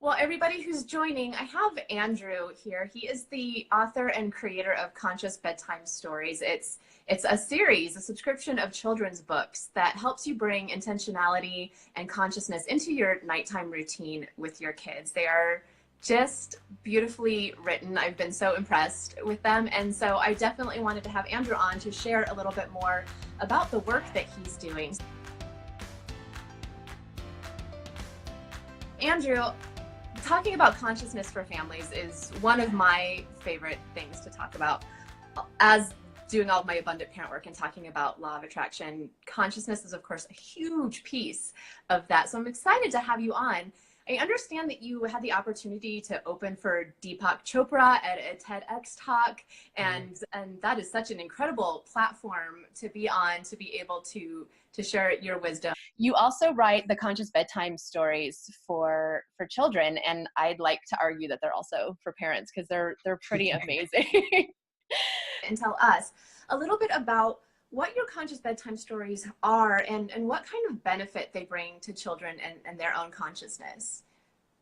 Well, everybody who's joining, I have Andrew here. He is the author and creator of Conscious Bedtime Stories. It's a series, a subscription of children's books that helps you bring intentionality and consciousness into your nighttime routine with your kids. They are just beautifully written. I've been so impressed with them. And so I definitely wanted to have Andrew on to share a little bit more about the work that he's doing. Andrew, talking about consciousness for families is one of my favorite things to talk about. As doing all of my abundant parent work and talking about law of attraction, consciousness is, of course, a huge piece of that. So I'm excited to have you on. I understand that you had the opportunity to open for Deepak Chopra at a TEDx talk, and that is such an incredible platform to be on, to be able to share your wisdom. You also write the conscious bedtime stories for children, and I'd like to argue that they're also for parents because they're pretty amazing. And tell us a little bit about what your conscious bedtime stories are and what kind of benefit they bring to children and their own consciousness.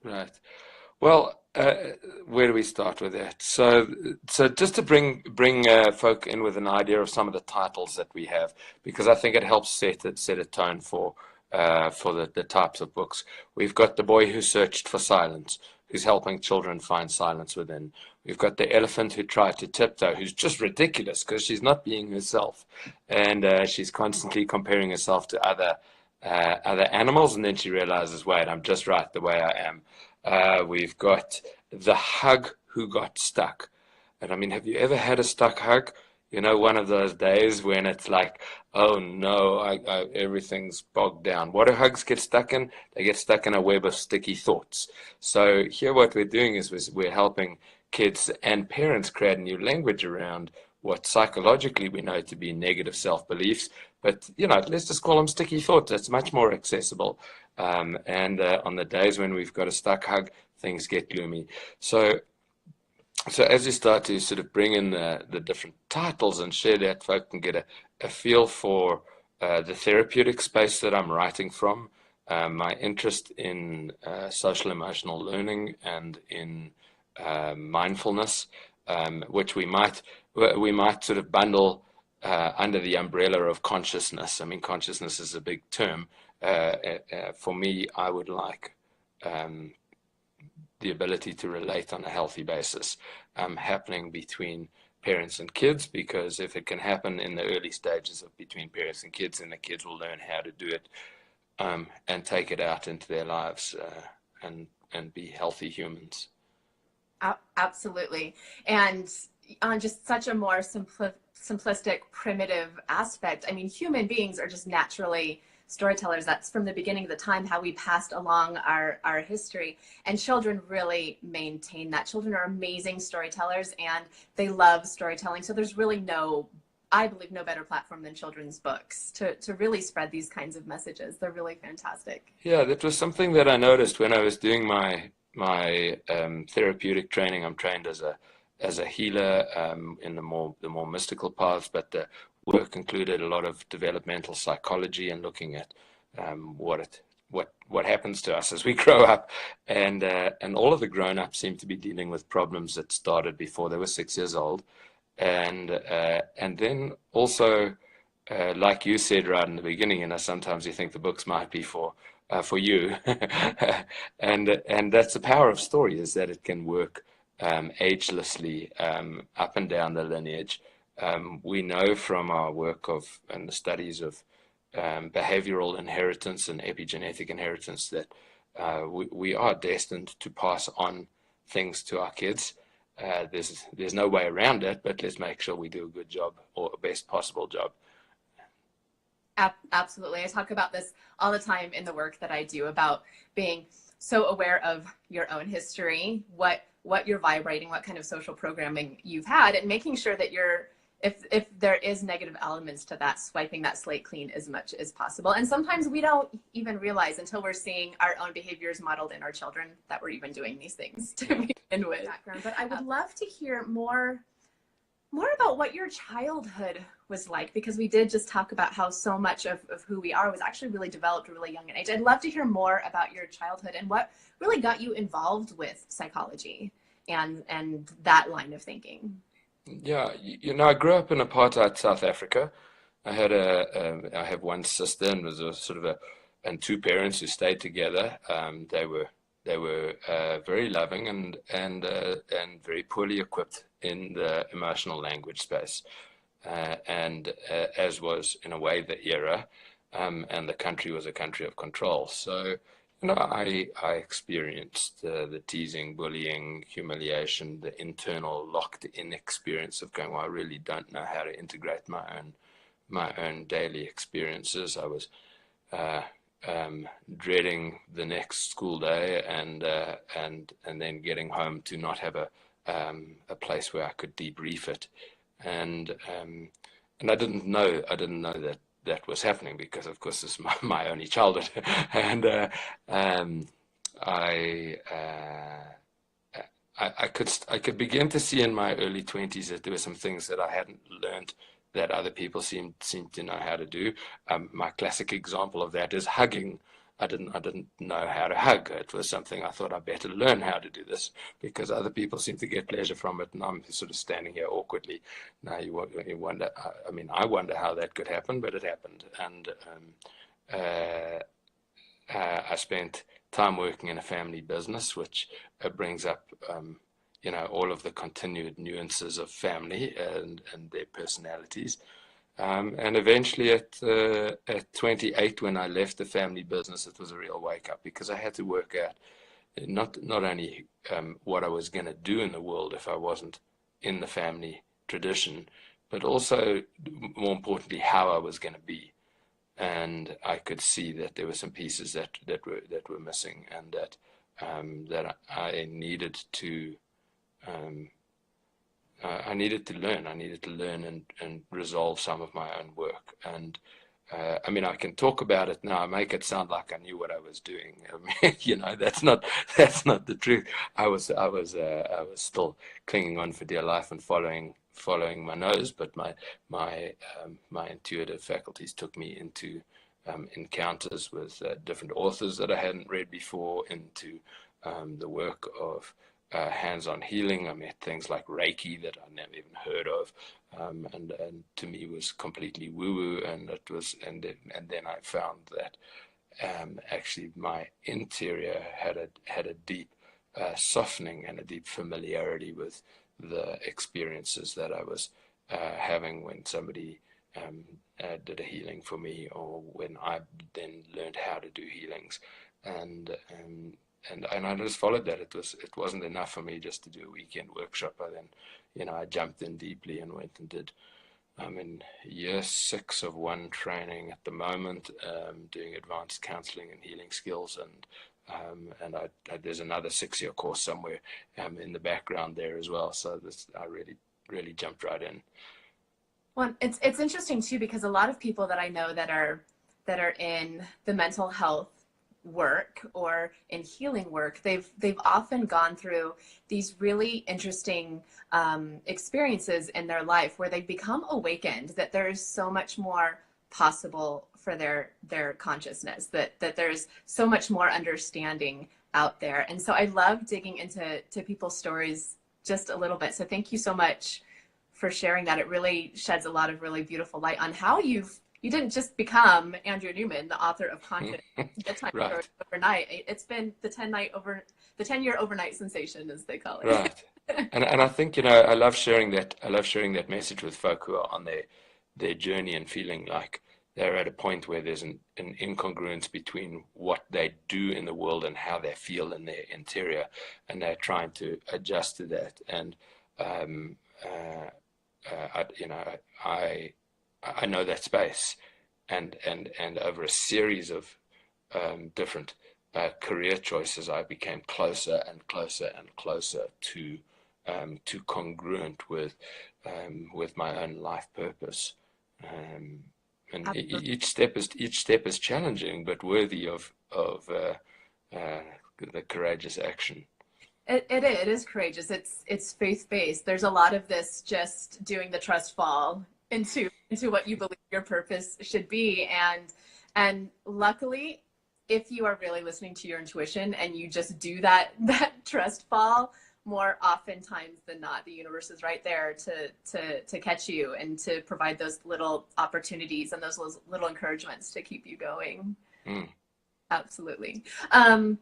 Right. Well, where do we start with that? So just to bring folk in with an idea of some of the titles that we have, because I think it helps set a tone for the types of books. We've got The Boy Who Searched for Silence, who's helping children find silence within. We've got The Elephant Who Tried to Tiptoe, who's just ridiculous because she's not being herself, and she's constantly comparing herself to other animals, and then she realizes, wait, I'm just right the way I am. We've got The Hug Who Got Stuck. And I mean, have you ever had a stuck hug? You know, one of those days when it's like, oh no, everything's bogged down. What do hugs get stuck in? They get stuck in a web of sticky thoughts. So here what we're doing is we're helping kids and parents create a new language around what psychologically we know to be negative self-beliefs. But, you know, let's just call them sticky thoughts. It's much more accessible. And on the days when we've got a stuck hug, things get gloomy. So as you start to sort of bring in the different titles and share that, folk can get a feel for the therapeutic space that I'm writing from, my interest in social emotional learning and in mindfulness, which we might sort of bundle under the umbrella of consciousness. I mean, consciousness is a big term. For me, I would like the ability to relate on a healthy basis happening between parents and kids, because if it can happen in the early stages of between parents and kids, then the kids will learn how to do it and take it out into their lives and be healthy humans. Absolutely. And on just such a more simplistic, primitive aspect, I mean, human beings are just naturally storytellers. That's from the beginning of the time how we passed along our history, and children really maintain that. Children are amazing storytellers and they love storytelling. So there's really I believe no better platform than children's books to really spread these kinds of messages. They're really fantastic. Yeah, that was something that I noticed when I was doing my therapeutic training. I'm trained as a healer in the more mystical paths, but the work included a lot of developmental psychology and looking at what happens to us as we grow up, and all of the grown-ups seem to be dealing with problems that started before they were 6 years old, and then also like you said right in the beginning, you know, sometimes you think the books might be for you, and that's the power of story, is that it can work agelessly up and down the lineage. We know from our work and the studies of behavioral inheritance and epigenetic inheritance that we are destined to pass on things to our kids. There's no way around it, but let's make sure we do a good job, or a best possible job. Absolutely. I talk about this all the time in the work that I do, about being so aware of your own history, what you're vibrating, what kind of social programming you've had, and making sure that if there is negative elements to that, swiping that slate clean as much as possible. And sometimes we don't even realize until we're seeing our own behaviors modeled in our children that we're even doing these things to begin with. But I would love to hear more more about what your childhood was like, because we did just talk about how so much of who we are was actually really developed really young in age. I'd love to hear more about your childhood and what really got you involved with psychology and that line of thinking. Yeah, I grew up in apartheid South Africa. I have one sister and was a sort of a, and two parents who stayed together. They were very loving and very poorly equipped in the emotional language space, and as was in a way the era, and the country was a country of control. So, I experienced the teasing, bullying, humiliation, the internal locked-in experience of going, well, I really don't know how to integrate my own daily experiences. I was uh, dreading the next school day, and then getting home to not have a place where I could debrief it, and um, and I didn't know that that was happening, because of course this is my only childhood, and um, I. I could begin to see in my early 20s that there were some things that I hadn't learned that other people seemed to know how to do. My classic example of that is hugging. I didn't know how to hug. It was something I thought I better learn how to do this, because other people seem to get pleasure from it, and I'm sort of standing here awkwardly. Now you wonder. I mean, I wonder how that could happen, but it happened, and uh, I spent time working in a family business, which brings up, all of the continued nuances of family and their personalities. And eventually, at 28, when I left the family business, it was a real wake up, because I had to work out not only what I was going to do in the world if I wasn't in the family tradition, but also, more importantly, how I was going to be. And I could see that there were some pieces that were missing, and that I needed to um, learn. I needed to learn and resolve some of my own work. And I mean, I can talk about it now. I make it sound like I knew what I was doing. I mean, that's not the truth. I was still clinging on for dear life and following my nose, but my intuitive faculties took me into encounters with different authors that I hadn't read before, into the work of hands-on healing. I met things like Reiki that I never even heard of, and to me was completely woo-woo. And then I found that actually my interior had a deep softening and a deep familiarity with the experiences that I was having when somebody did a healing for me, or when I then learned how to do healings, and and I just followed that. It wasn't enough for me just to do a weekend workshop. I jumped in deeply and went and did. I'm in year 6 of one training at the moment, doing advanced counseling and healing skills, and there's another 6-year course somewhere in the background there as well. So I really jumped right in. Well, it's interesting too, because a lot of people that I know that are in the mental health work or in healing work, they've often gone through these really interesting experiences in their life where they've become awakened that there's so much more possible for their consciousness, that there's so much more understanding out there. And so I love digging into people's stories just a little bit. So thank you so much for sharing that. It really sheds a lot of really beautiful light on how you didn't just become Andrew Newman, the author of Conscious Bedtime Stories Right, overnight. It's been the 10-year overnight sensation, as they call it. right. And I think, I love sharing that. I love sharing that message with folk who are on their journey and feeling like they're at a point where there's an incongruence between what they do in the world and how they feel in their interior, and they're trying to adjust to that. And um, uh, I know that space, and over a series of different career choices, I became closer and closer and closer to congruent with my own life purpose. Um, and each step is challenging, but worthy of the courageous action. It is courageous. It's faith-based. There's a lot of this just doing the trust fall into what you believe your purpose should be. And luckily, if you are really listening to your intuition and you just do that trust fall, more oftentimes than not, the universe is right there to catch you and to provide those little opportunities and those little encouragements to keep you going. Mm. Absolutely. I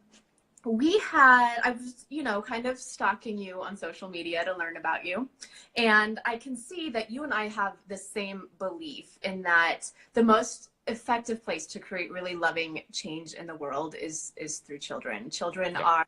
was, kind of stalking you on social media to learn about you. And I can see that you and I have the same belief in that the most effective place to create really loving change in the world is through children. Children Yeah.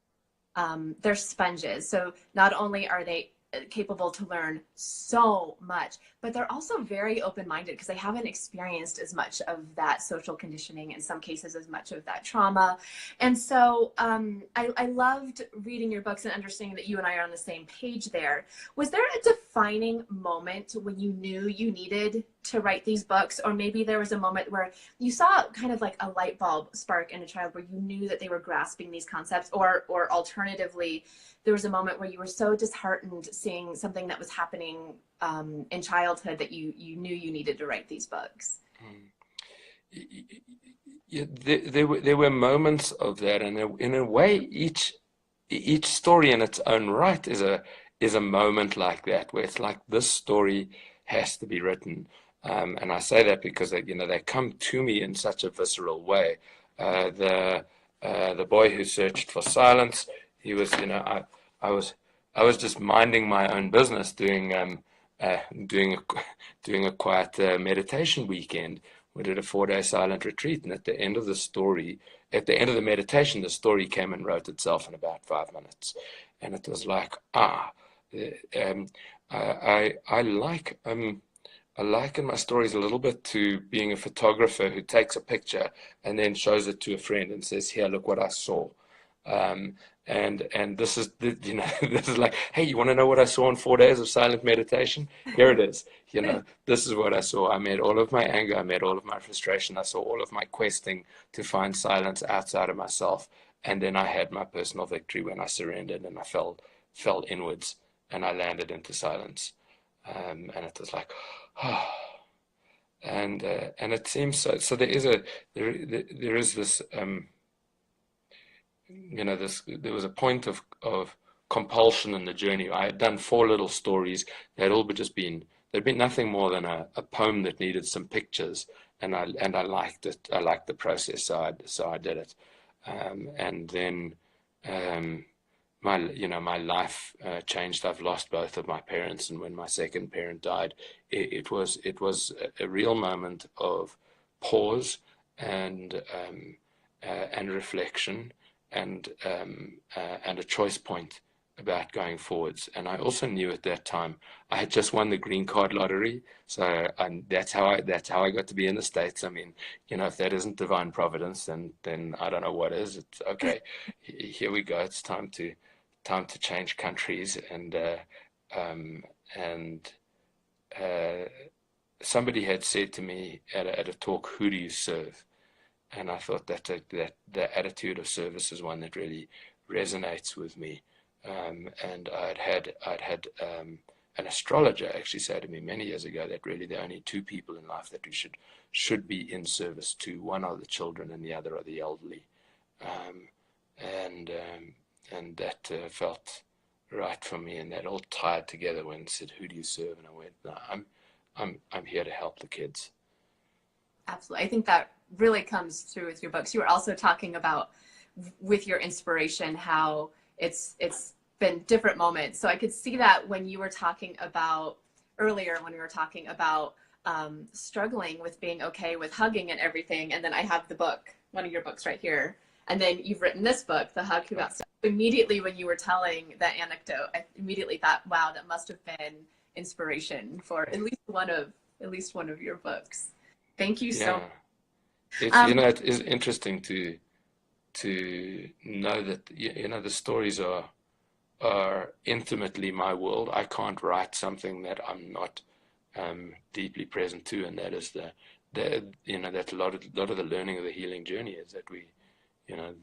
are, they're sponges. So not only are they capable to learn so much, but they're also very open-minded because they haven't experienced as much of that social conditioning, in some cases as much of that trauma. And so I loved reading your books and understanding that you and I are on the same page there. Was there a defining moment when you knew you needed to write these books, or maybe there was a moment where you saw kind of like a light bulb spark in a child where you knew that they were grasping these concepts, or alternatively, there was a moment where you were so disheartened seeing something that was happening in childhood that you knew you needed to write these books? Yeah, there were moments of that, and in a way, each story in its own right is a moment like that, where it's like this story has to be written. And I say that because they come to me in such a visceral way. The boy who searched for silence, he was, I was just minding my own business, uh, doing a, doing a quiet meditation weekend. We did a 4-day silent retreat, and at the end of the meditation, the story came and wrote itself in about 5 minutes, and it was like, um, I like I liken my stories a little bit to being a photographer who takes a picture and then shows it to a friend and says, "Here, look what I saw." Um, and this is this is like, hey, you want to know what I saw in 4 days of silent meditation? Here it is. This is what I saw. I met all of my anger. I met all of my frustration. I saw all of my questing to find silence outside of myself. And then I had my personal victory when I surrendered and I fell inwards and I landed into silence. And it was like, oh, and it seems so. So there is this there was a point of compulsion in the journey. I had done 4 little stories. There'd been nothing more than a poem that needed some pictures, and I liked it. I liked the process, so I did it. And then um, my life changed. I've lost both of my parents, and when my second parent died, it was a real moment of pause and reflection and a choice point about going forwards. And I also knew at that time I had just won the green card lottery, so that's how I got to be in the States. I mean, if that isn't divine providence, then I don't know what is. It's okay. Here we go. It's time to change countries, and uh, somebody had said to me at a talk, "Who do you serve?" And I thought that the attitude of service is one that really resonates with me. And I'd had an astrologer actually say to me many years ago that really there are only 2 people in life that we should be in service to. One are the children, and the other are the elderly. Um, and that felt right for me, and that all tied together when it said, "Who do you serve?" And I went, "No, I'm here to help the kids." Absolutely. I think that really comes through with your books. You were also talking about with your inspiration how it's been different moments. So I could see that when you were talking about earlier, when we were talking about struggling with being okay with hugging and everything. And then I have the book, one of your books right here. And then you've written this book, The Hug Who Got Stuck. Immediately when you were telling that anecdote, I immediately thought, wow, that must have been inspiration for at least one of your books. Thank you so much. Yeah, it's Um, it is interesting to know that the stories are intimately my world. I can't write something that I'm not deeply present to, and that is that a lot of the learning of the healing journey is that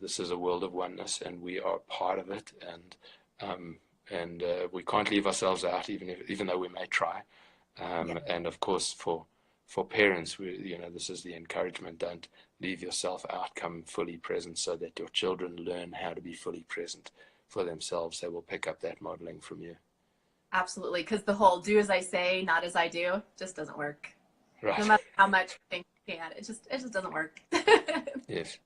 this is a world of oneness, and we are part of it, And we can't leave ourselves out, even though we may try. Yeah. And of course, for parents, this is the encouragement: don't leave yourself out. Come fully present, so that your children learn how to be fully present for themselves. They will pick up that modeling from you. Absolutely. Because the whole do as I say, not as I do just doesn't work. No Right. matter how much you think you can, it just doesn't work. Yes.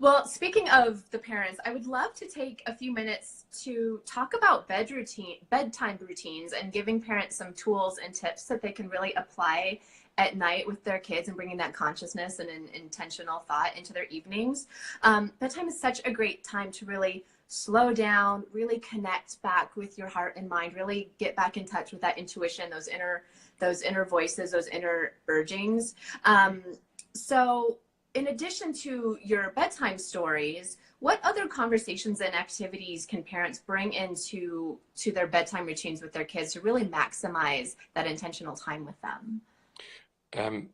Well, speaking of the parents, I would love to take a few minutes to talk about bedtime routines and giving parents some tools and tips that they can really apply at night with their kids and bringing that consciousness and an intentional thought into their evenings. Bedtime is such a great time to really slow down, really connect back with your heart and mind, really get back in touch with that intuition, those inner voices, those inner urgings. So in addition to your bedtime stories, what other conversations and activities can parents bring into their bedtime routines with their kids to really maximize that intentional time with them? Um,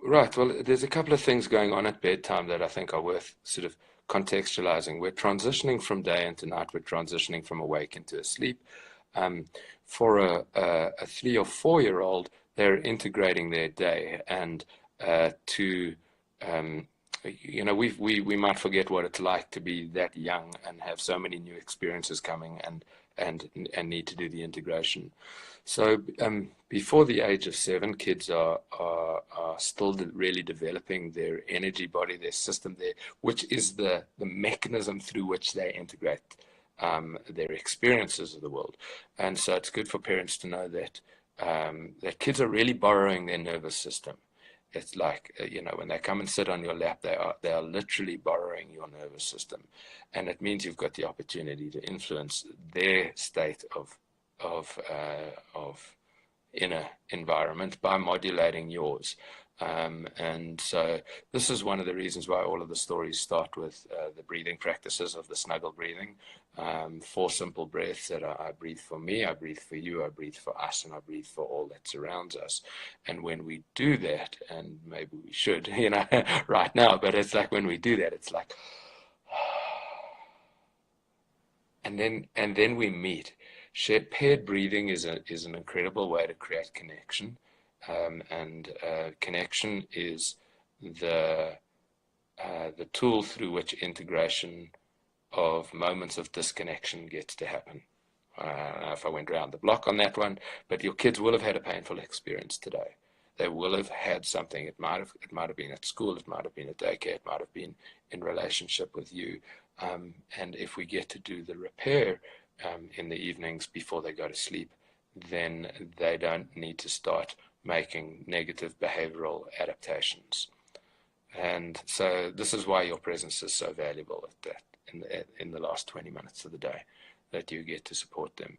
right. Well, there's a couple of things going on at bedtime that I think are worth sort of contextualizing. We're transitioning from day into night. We're transitioning from awake into asleep. Um, for a 3 or 4 year old, they're integrating their day, and to we might forget what it's like to be that young and have so many new experiences coming, and need to do the integration. So before the age of 7, kids are still really developing their energy body, their system there, which is the mechanism through which they integrate their experiences of the world. And so it's good for parents to know that kids are really borrowing their nervous system. It's like, when they come and sit on your lap, they are literally borrowing your nervous system, and it means you've got the opportunity to influence their state of inner environment by modulating yours. And so this is one of the reasons why all of the stories start with the breathing practices of the snuggle breathing. 4 simple breaths that I breathe for me, I breathe for you, I breathe for us, and I breathe for all that surrounds us. And when we do that, and maybe we should, right now, but it's like when we do that, it's like, and then we meet. Paired breathing is an incredible way to create connection, and connection is the the tool through which integration of moments of disconnection gets to happen. I don't know if I went round the block on that one, but your kids will have had a painful experience today. They will have had something. It might have been at school. It might have been at daycare. It might have been in relationship with you. And if we get to do the repair in the evenings before they go to sleep, then they don't need to start making negative behavioral adaptations. And so this is why your presence is so valuable at that in the last 20 minutes of the day that you get to support them.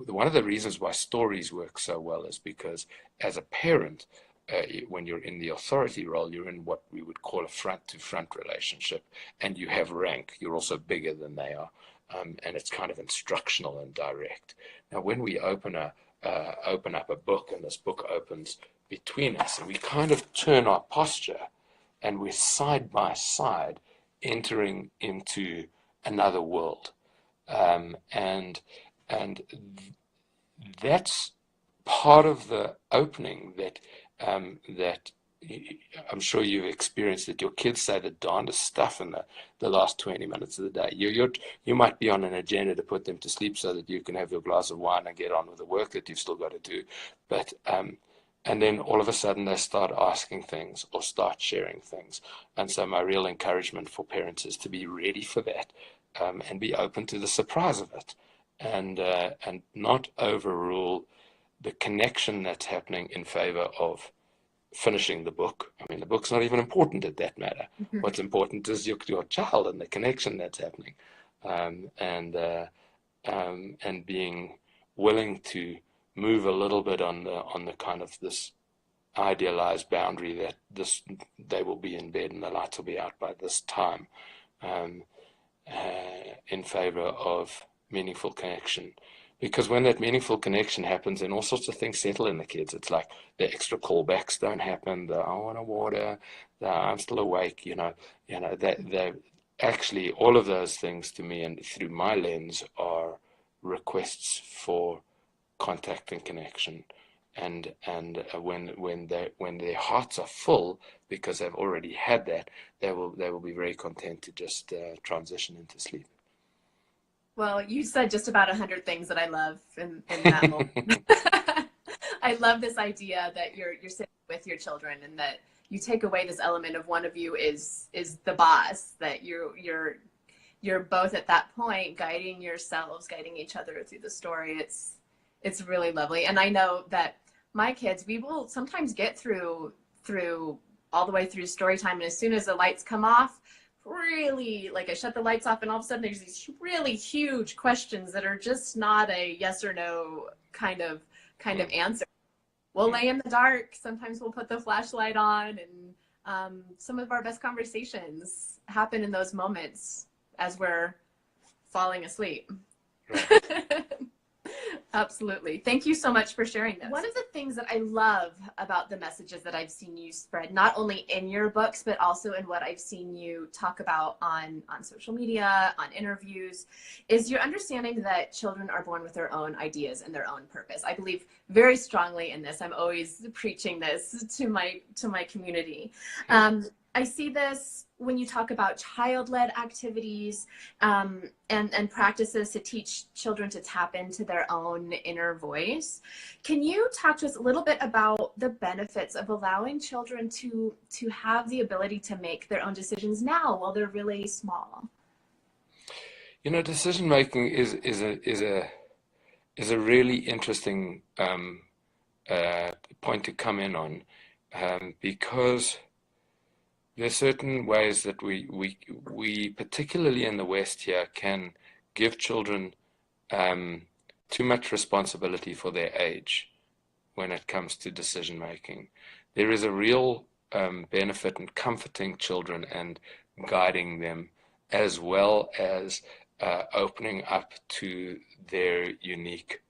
One of the reasons why stories work so well is because as a parent, when you're in the authority role, you're in what we would call a front-to-front relationship, and you have rank. You're also bigger than they are, and it's kind of instructional and direct. Now, when we open up a book, and this book opens between us, and we kind of turn our posture, and we're side by side entering into another world, and that's part of the opening that I'm sure you've experienced, that your kids say the darndest stuff in the last 20 minutes of the day. You might be on an agenda to put them to sleep so that you can have your glass of wine and get on with the work that you've still got to do, but and then all of a sudden they start asking things or start sharing things. And so my real encouragement for parents is to be ready for that, and be open to the surprise of it, and not overrule the connection that's happening in favor of finishing the book. I mean, the book's not even important at that matter. What's important is your child and the connection that's happening, and being willing to move a little bit on the kind of this idealized boundary that they will be in bed and the lights will be out by this time, um, in favor of meaningful connection. Because when that meaningful connection happens, then all sorts of things settle in the kids. It's like the extra callbacks don't happen. The I want a water. The I'm still awake. That actually, all of those things to me and through my lens are requests for contact and connection. And when their hearts are full because they've already had that, they will be very content to just transition into sleep. Well, you said just about 100 things that I love in that moment. I love this idea that you're sitting with your children and that you take away this element of one of you is the boss, that you're both at that point guiding yourselves, guiding each other through the story. It's really lovely. And I know that my kids, we will sometimes get through all the way through story time, and as soon as the lights come off, really, like, I shut the lights off and all of a sudden there's these really huge questions that are just not a yes or no kind of answer. We'll lay in the dark. Sometimes we'll put the flashlight on, and some of our best conversations happen in those moments as we're falling asleep. Absolutely. Thank you so much for sharing this. One of the things that I love about the messages that I've seen you spread, not only in your books, but also in what I've seen you talk about on social media, on interviews, is your understanding that children are born with their own ideas and their own purpose. I believe very strongly in this. I'm always preaching this to my community. I see this when you talk about child-led activities and practices to teach children to tap into their own inner voice. Can you talk to us a little bit about the benefits of allowing children to have the ability to make their own decisions now while they're really small? You know, decision making is a really interesting point to come in on, because there's certain ways that we particularly in the West here can give children too much responsibility for their age when it comes to decision making. There is a real benefit in comforting children and guiding them, as well as opening up to their unique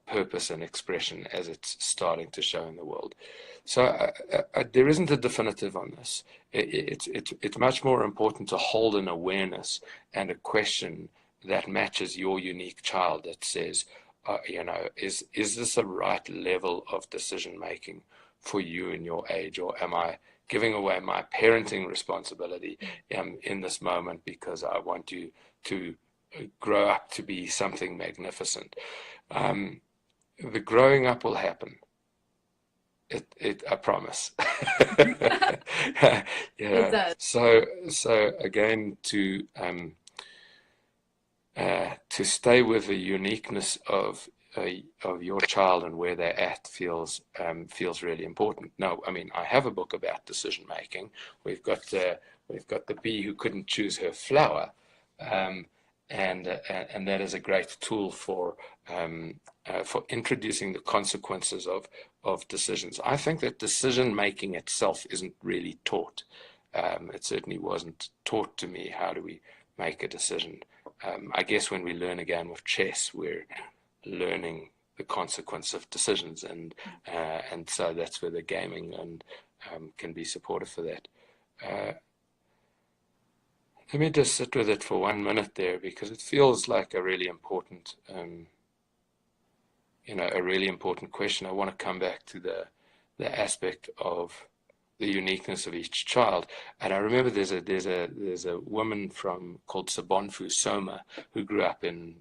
purpose and expression as it's starting to show in the world. So there isn't a definitive on this. It's much more important to hold an awareness and a question that matches your unique child, that says, is this a right level of decision making for you in your age, or am I giving away my parenting responsibility in this moment because I want you to grow up to be something magnificent? The growing up will happen. I promise. It does. So again, to stay with the uniqueness of your child and where they're at feels really important. Now, I mean, I have a book about decision making. We've got the bee who couldn't choose her flower, and that is a great tool for introducing the consequences of decisions. I think that decision making itself isn't really taught. It certainly wasn't taught to me. How do we make a decision? I guess when we learn a game of chess, we're learning the consequence of decisions, and so that's where the gaming and can be supportive for that. Let me just sit with it for 1 minute there, because it feels like a really important, a really important question. I want to come back to the aspect of the uniqueness of each child. And I remember there's a woman called Sobonfu Soma, who grew up in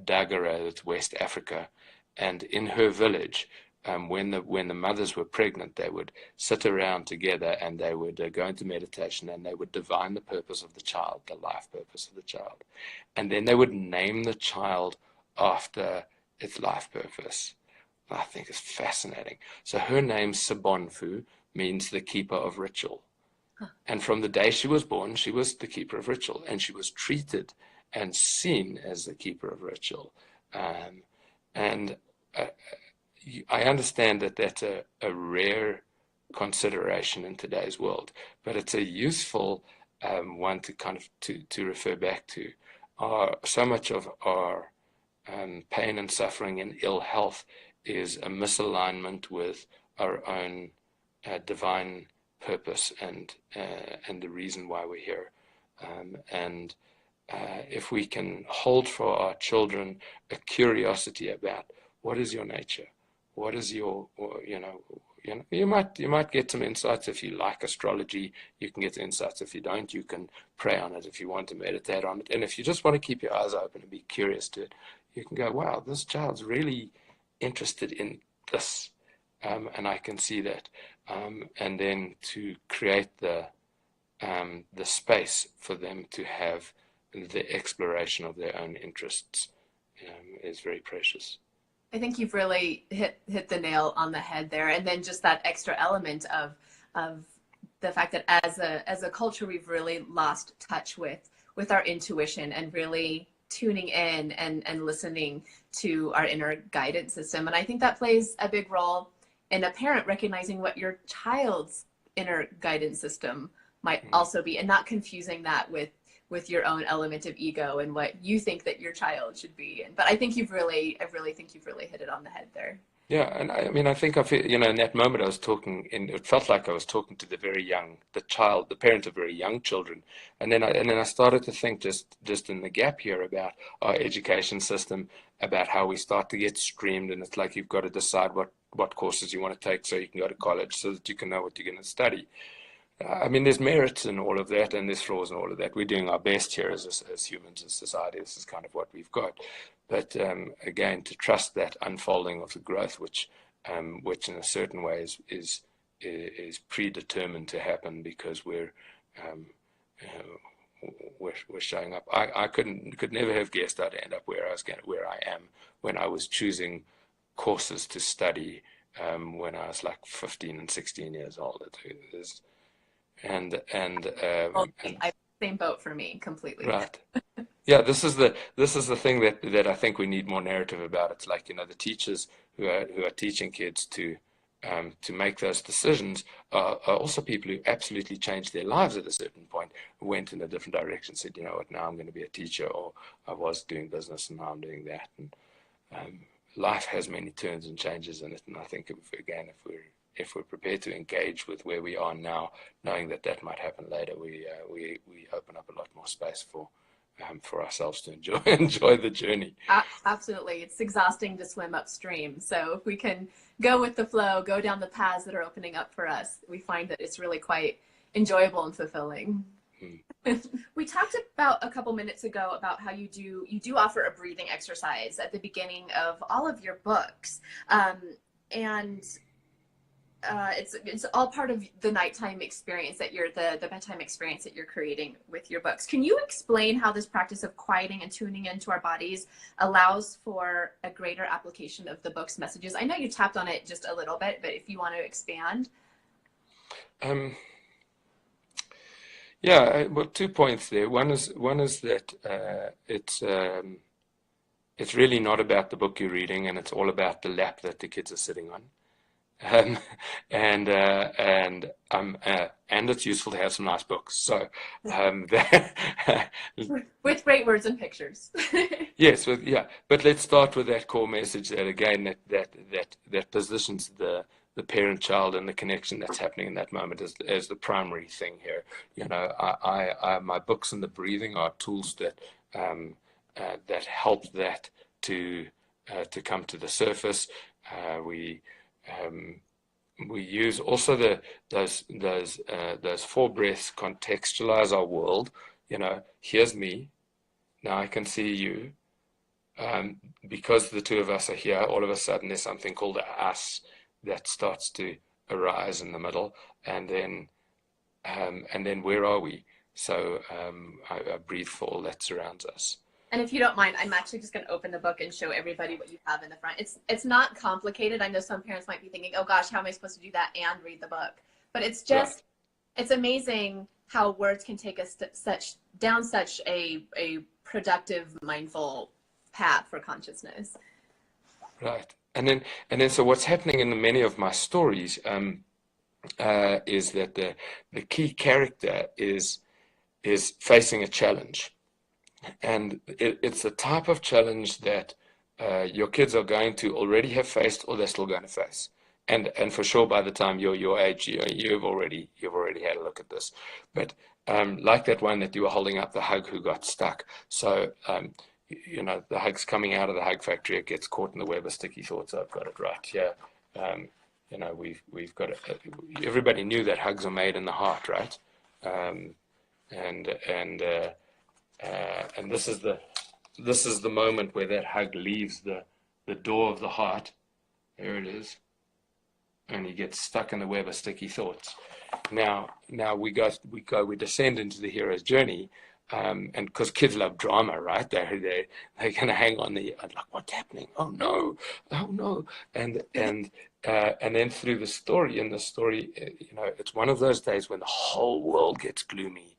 Dagara, that's West Africa, and in her village, when the mothers were pregnant, they would sit around together and they would go into meditation, and they would divine the purpose of the child, the life purpose of the child, and then they would name the child after its life purpose. I think it's fascinating. So her name, Sobonfu, means the keeper of ritual. And from the day she was born, she was the keeper of ritual, and she was treated and seen as the keeper of ritual. I understand that that's a rare consideration in today's world, but it's a useful one to kind of to refer back to. So much of our pain and suffering and ill health is a misalignment with our own divine purpose and the reason why we're here. And if we can hold for our children a curiosity about what is your nature, what is your, you might get some insights if you like astrology. You can get insights if you don't. You can pray on it if you want to meditate on it. And if you just want to keep your eyes open and be curious to it, you can go, wow, this child's really interested in this, and I can see that. And then to create the space for them to have the exploration of their own interests is very precious. I think you've really hit the nail on the head there. And then just that extra element of the fact that as a culture, we've really lost touch with our intuition and really tuning in and listening to our inner guidance system. And I think that plays a big role in a parent recognizing what your child's inner guidance system might also be, and not confusing that with your own element of ego and what you think that your child should be. But I think I really think you've really hit it on the head there. Yeah, and I mean, I think in that moment I was talking, and it felt like I was talking to the parent of very young children, and then I started to think just in the gap here about our education system, about how we start to get streamed, and it's like you've got to decide what courses you want to take so you can go to college so that you can know what you're going to study. I mean, there's merits in all of that, and there's flaws in all of that. We're doing our best here as humans, as society. This is kind of what we've got. But again, to trust that unfolding of the growth, which in a certain way is predetermined to happen because we're showing up. I could never have guessed I'd end up where I am when I was choosing courses to study when I was like 15 and 16 years old. And Same boat for me completely. right. Yeah, this is the thing that I think we need more narrative about. It's like, the teachers who are teaching kids to make those decisions are also people who absolutely changed their lives at a certain point, who went in a different direction, said, you know what, now I'm going to be a teacher, or I was doing business and now I'm doing that. And life has many turns and changes in it. And I think if we're prepared to engage with where we are now, knowing that might happen later, we open up a lot more space for ourselves to enjoy the journey. Absolutely. It's exhausting to swim upstream. So if we can go with the flow, go down the paths that are opening up for us, we find that it's really quite enjoyable and fulfilling. We talked about a couple minutes ago about how you do offer a breathing exercise at the beginning of all of your books. And it's all part of the nighttime experience that the bedtime experience that you're creating with your books. Can you explain how this practice of quieting and tuning into our bodies allows for a greater application of the book's messages? I know you tapped on it just a little bit, but if you want to expand. Yeah, well, 2 points there. One is that it's really not about the book you're reading, and it's all about the lap that the kids are sitting on. And it's useful to have some nice books. So with great words and pictures. Yes, but let's start with that core message that again that positions the parent-child and the connection that's happening in that moment as the primary thing here. My books and the breathing are tools that help that to come to the surface. We use also those 4 breaths contextualize our world. Here's me, now I can see you. Because the two of us are here, all of a sudden there's something called a us that starts to arise in the middle, and then where are we? So I breathe for all that surrounds us. And if you don't mind, I'm actually just going to open the book and show everybody what you have in the front. It's not complicated. I know some parents might be thinking, oh gosh, how am I supposed to do that and read the book? But it's just, It's amazing how words can take us down such a productive, mindful path for consciousness. Right. And then so what's happening in many of my stories is that the key character is facing a challenge. And it's the type of challenge that your kids are going to already have faced, or they're still going to face. And for sure, by the time you're your age, you've already had a look at this. But like that one that you were holding up, the hug who got stuck. So, the hug's coming out of the hug factory, it gets caught in the web of sticky thoughts. I've got it right here. We've got it. Everybody knew that hugs are made in the heart, right? Um, and and uh, and this is the moment where that hug leaves the door of the heart. There it is, and he gets stuck in the web of sticky thoughts. Now we descend into the hero's journey, and because kids love drama, right? They're gonna hang on like, what's happening? Oh no, oh no, and then through the story, it's one of those days when the whole world gets gloomy.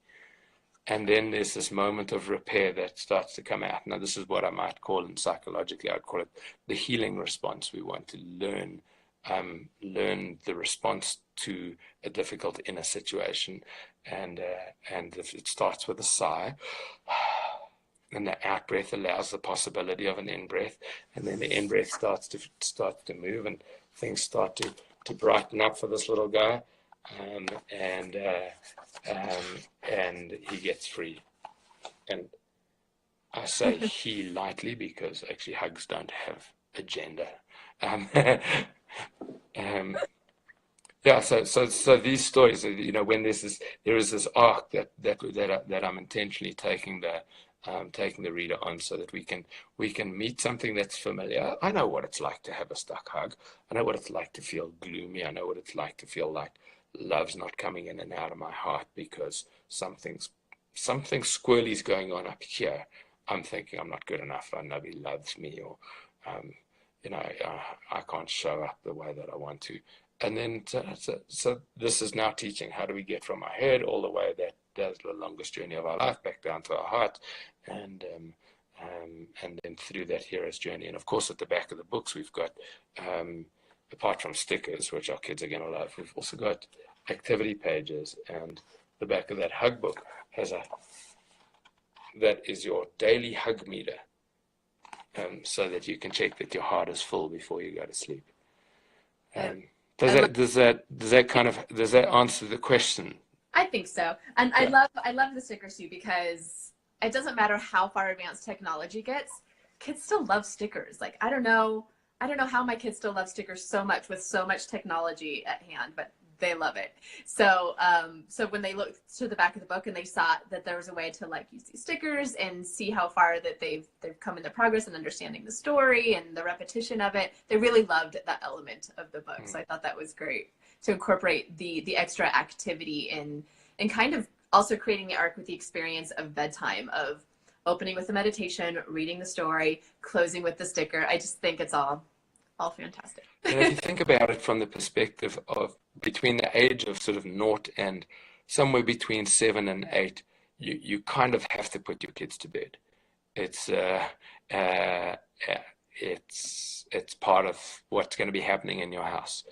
And then there's this moment of repair that starts to come out. Now, this is what I might call, and psychologically, I'd call it the healing response. We want to learn the response to a difficult inner situation, and if it starts with a sigh, and the out breath allows the possibility of an in breath, and then the in breath starts to move, and things start to brighten up for this little guy, and he gets free. And I say he lightly because actually hugs don't have a gender. Yeah, so these stories, when there is this arc that I'm intentionally taking the reader on, so that we can meet something that's familiar. I know what it's like to have a stuck hug. I know what it's like to feel gloomy. I know what it's like to feel like love's not coming in and out of my heart because something squirrely's going on up here. I'm thinking I'm not good enough, or nobody loves me, or I can't show up the way that I want to. And then so this is now teaching, how do we get from our head all the way, that's the longest journey of our life, back down to our heart, and then through that hero's journey. And of course, at the back of the books, we've got, apart from stickers, which our kids are going to love, we've also got activity pages, and the back of that hug book that is your daily hug meter, so that you can check that your heart is full before you go to sleep. Does that answer the question? I think so. And yeah. I love the stickers too, because it doesn't matter how far advanced technology gets, kids still love stickers. Like, I don't know how my kids still love stickers so much with so much technology at hand, but they love it. So when they looked to the back of the book and they saw that there was a way to use these stickers and see how far that they've come in their progress and understanding the story and the repetition of it, they really loved that element of the book. So I thought that was great to incorporate the extra activity and kind of also creating the arc with the experience of bedtime, of opening with the meditation, reading the story, closing with the sticker. I just think it's all fantastic. And if you think about it from the perspective of between the age of sort of 0 and somewhere between 7 and 8, you kind of have to put your kids to bed. It's part of what's going to be happening in your house.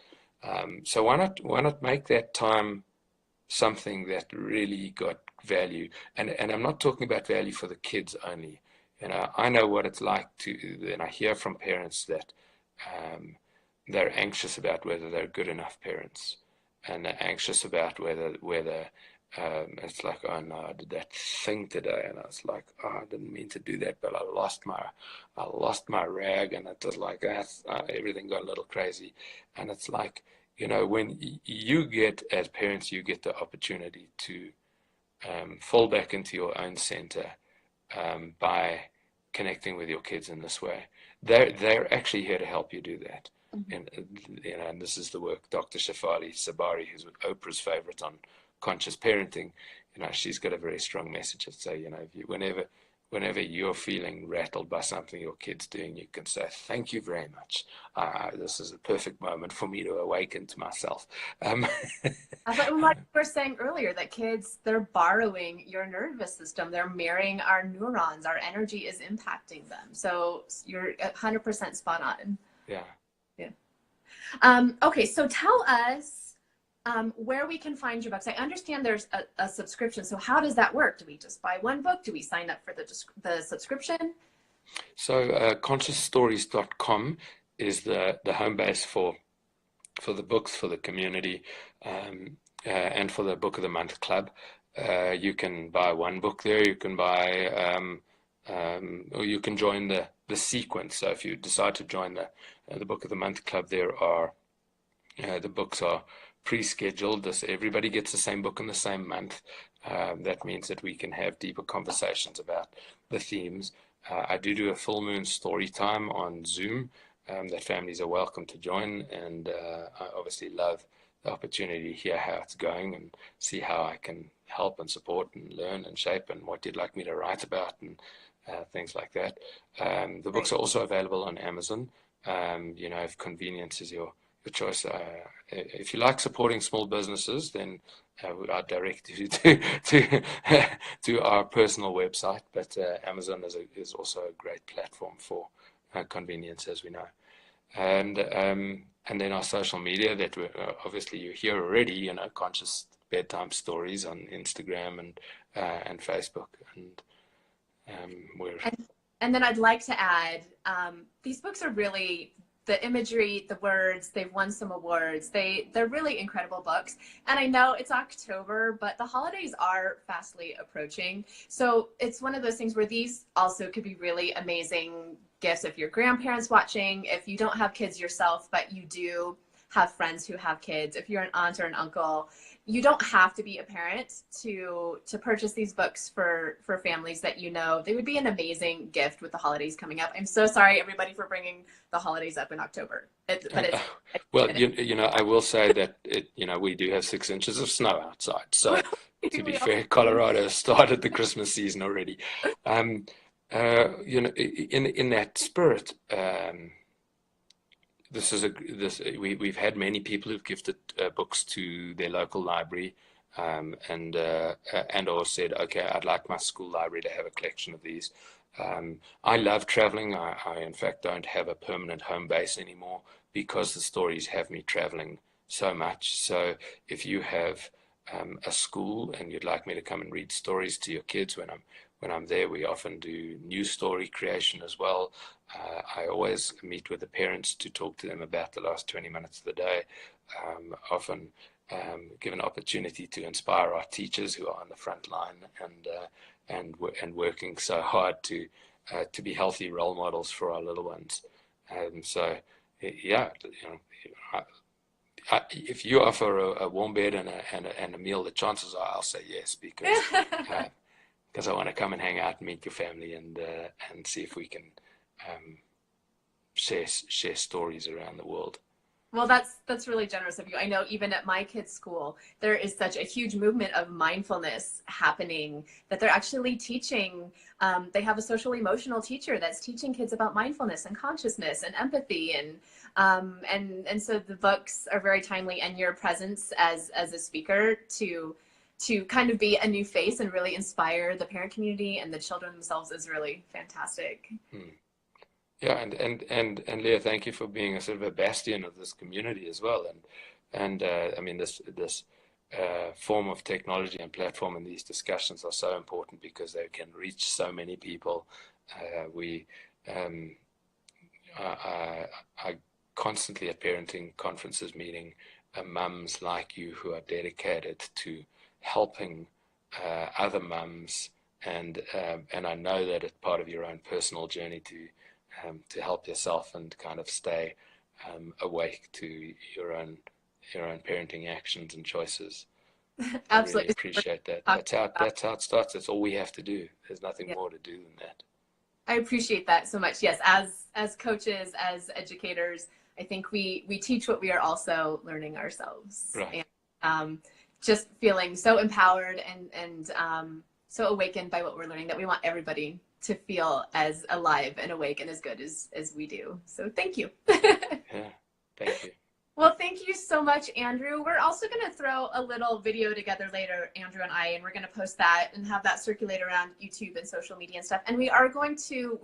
So why not make that time something that really got value? And I'm not talking about value for the kids only. I know what it's like and I hear from parents that they're anxious about whether they're good enough parents, and they're anxious about whether it's like, oh no, I did that thing today, and I was like, oh, I didn't mean to do that, but I lost my rag, and it was like that. Everything got a little crazy, and it's like, when you get, as parents, you get the opportunity to fall back into your own center by connecting with your kids in this way. They're actually here to help you do that. Mm-hmm. And this is the work Dr. Shefali Sabari, who's Oprah's favorite on conscious parenting. She's got a very strong message that say, whenever you're feeling rattled by something your kid's doing, you can say, thank you very much. This is a perfect moment for me to awaken to myself. Like we were saying earlier, that kids, they're borrowing your nervous system. They're mirroring our neurons. Our energy is impacting them. So you're 100% spot on. Yeah. Yeah. Okay, so tell us where we can find your books. I understand there's a subscription. So how does that work? Do we just buy one book? Do we sign up for the subscription? So consciousstories.com is the home base for the books, for the community, and for the Book of the Month Club. You can buy one book there. You can buy, or you can join the sequence. So if you decide to join the Book of the Month Club, the books are pre-scheduled. Everybody gets the same book in the same month. That means that we can have deeper conversations about the themes. I do a full moon story time on Zoom that families are welcome to join, and I obviously love the opportunity to hear how it's going and see how I can help and support and learn and shape and what you'd like me to write about and things like that. The books are also available on Amazon. If convenience is your choice. If you like supporting small businesses, then I direct you to our personal website. But Amazon is also a great platform for convenience, as we know. And then our social media that obviously you hear already. Conscious bedtime stories on Instagram and Facebook, and we're. And then I'd like to add, these books are really, the imagery, the words, they've won some awards. They're really incredible books. And I know it's October, but the holidays are fastly approaching. So it's one of those things where these also could be really amazing gifts if your grandparents watching, if you don't have kids yourself, but you do have friends who have kids, if you're an aunt or an uncle. You don't have to be a parent to purchase these books for families that you know. They would be an amazing gift with the holidays coming up. I'm so sorry, everybody, for bringing the holidays up in October. Well, I will say that we do have 6 inches of snow outside. So to be fair, Colorado started the Christmas season already. In that spirit, we've had many people who've gifted books to their local library, and or said, okay, I'd like my school library to have a collection of these. I love traveling. I in fact don't have a permanent home base anymore because the stories have me traveling so much. So if you have a school and you'd like me to come and read stories to your kids when I'm there, we often do new story creation as well. I always meet with the parents to talk to them about the last 20 minutes of the day. Often give an opportunity to inspire our teachers who are on the front line and working so hard to be healthy role models for our little ones. So yeah, if you offer a warm bed and a meal, the chances are I'll say yes, because I want to come and hang out and meet your family and see if we can share stories around the world. Well, that's really generous of you. I know even at my kids' school, there is such a huge movement of mindfulness happening that they're actually teaching. They have a social emotional teacher that's teaching kids about mindfulness and consciousness and empathy, and so the books are very timely. And your presence as a speaker to kind of be a new face and really inspire the parent community and the children themselves is really fantastic. Yeah, and Leah, thank you for being a sort of a bastion of this community as well. And I mean, this form of technology and platform and these discussions are so important because they can reach so many people. I constantly at parenting conferences meeting mums like you who are dedicated to helping other mums, and I know that it's part of your own personal journey to help yourself and kind of stay awake to your own parenting actions and choices. Absolutely. I really appreciate that. That's how it starts. That's all we have to do. There's nothing more to do than that. I appreciate that so much. Yes, as coaches, as educators, I think we teach what we are also learning ourselves. Right. And just feeling so empowered and so awakened by what we're learning that we want everybody to feel as alive and awake and as good as we do. So thank you. Yeah, thank you. Well, thank you so much, Andrew. We're also going to throw a little video together later, Andrew and I, and we're going to post that and have that circulate around YouTube and social media and stuff. And we are going to,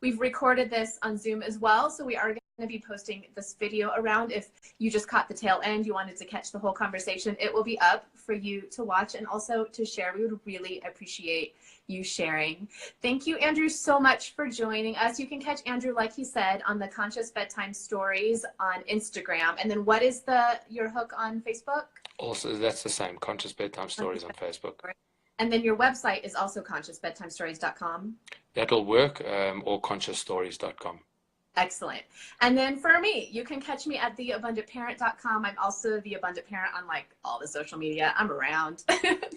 we've recorded this on Zoom as well. So we are going to be posting this video around. If you just caught the tail end, you wanted to catch the whole conversation, it will be up for you to watch and also to share. We would really appreciate you sharing. Thank you, Andrew, so much for joining us. You can catch Andrew, like he said, on the Conscious Bedtime Stories on Instagram. And then what is your hook on Facebook? Also, that's the same. Conscious Bedtime Conscious Stories on Bedtime Facebook. Stories. And then your website is also consciousbedtimestories.com. That'll work, or consciousstories.com. Excellent. And then for me, you can catch me at theabundantparent.com. I'm also the Abundant Parent on like all the social media. I'm around.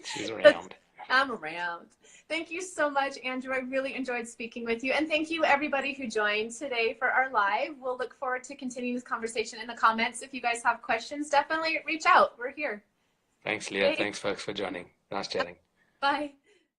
She's But around. I'm around. Thank you so much, Andrew. I really enjoyed speaking with you. And thank you, everybody who joined today for our live. We'll look forward to continuing this conversation in the comments. If you guys have questions, definitely reach out. We're here. Thanks, Leah. Thanks. Thanks, folks, for joining. Nice chatting. Bye.